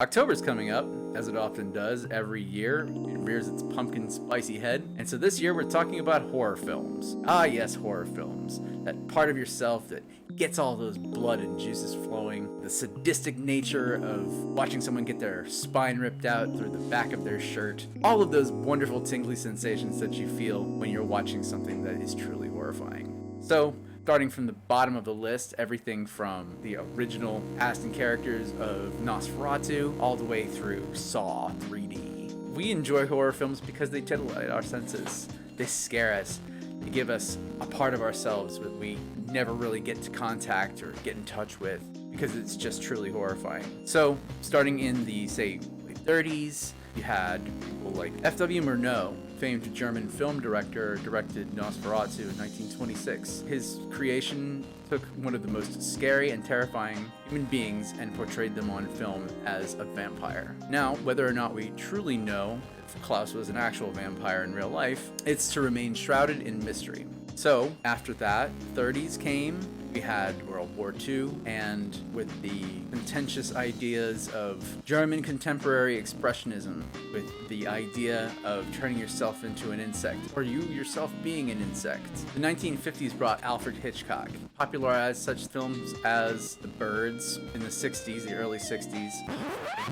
October's coming up, as it often does every year. It rears its pumpkin spicy head. And so this year we're talking about horror films. Ah yes, horror films. That part of yourself that gets all those blood and juices flowing. The sadistic nature of watching someone get their spine ripped out through the back of their shirt. All of those wonderful tingly sensations that you feel when you're watching something that is truly horrifying. So, starting from the bottom of the list, everything from the original cast and characters of Nosferatu all the way through Saw 3D. We enjoy horror films because they titillate our senses. They scare us. They give us a part of ourselves that we never really get to contact or get in touch with because it's just truly horrifying. So, starting in the, say, late 30s, you had people like F.W. Murnau, famed German film director, directed Nosferatu in 1926. His creation took one of the most scary and terrifying human beings and portrayed them on film as a vampire. Now, whether or not we truly know if Klaus was an actual vampire in real life, it's to remain shrouded in mystery. So, after that, 30s came, we had World War II, and with the contentious ideas of German contemporary expressionism, with the idea of turning yourself into an insect, or you yourself being an insect. The 1950s brought Alfred Hitchcock, popularized such films as The Birds in the 60s, the early 60s.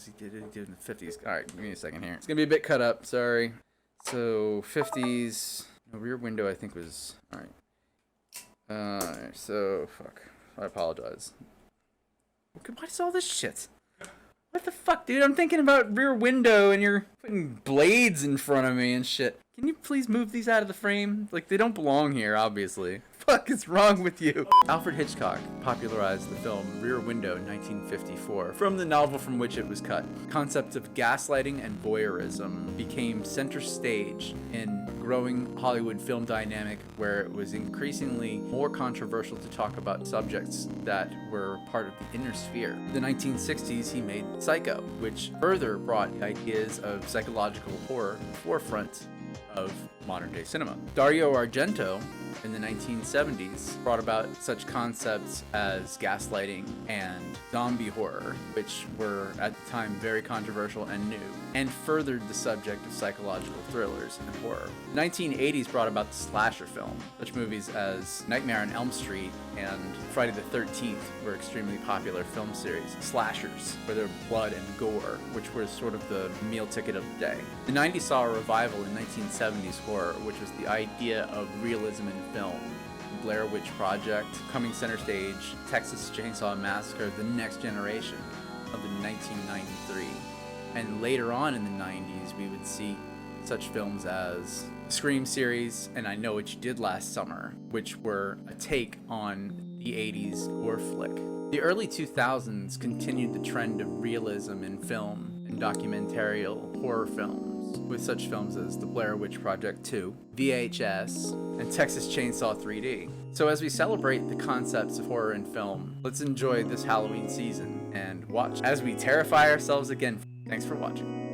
He did in the 50s. Alright, give me a second here. It's gonna be a bit cut up, sorry. So, 50s, Rear Window I think was, alright. So, fuck. I apologize. What is all this shit? What the fuck, dude? I'm thinking about Rear Window and you're putting blades in front of me and shit. Can you please move these out of the frame? Like, they don't belong here, obviously. Fuck is wrong with you? Alfred Hitchcock popularized the film Rear Window in 1954 from the novel from which it was cut. Concepts of gaslighting and voyeurism became center stage in growing Hollywood film dynamic where it was increasingly more controversial to talk about subjects that were part of the inner sphere. In the 1960s, he made Psycho, which further brought ideas of psychological horror to the forefront of modern-day cinema. Dario Argento in the 1970s brought about such concepts as gaslighting and zombie horror, which were at the time very controversial and new, and furthered the subject of psychological thrillers and horror. The 1980s brought about the slasher film. Such movies as Nightmare on Elm Street and Friday the 13th were extremely popular film series. Slashers, where there were blood and gore, which was sort of the meal ticket of the day. The 90s saw a revival in 1970s horror, which was the idea of realism in film. The Blair Witch Project, coming center stage, Texas Chainsaw Massacre, The Next Generation of the 1993. And later on in the 90s, we would see such films as Scream series and I Know What You Did Last Summer, which were a take on the 80s horror flick. The early 2000s continued the trend of realism in film and documentarial horror films, with such films as The Blair Witch Project 2, VHS, and Texas Chainsaw 3D. So as we celebrate the concepts of horror in film, let's enjoy this Halloween season and watch as we terrify ourselves again. Thanks for watching.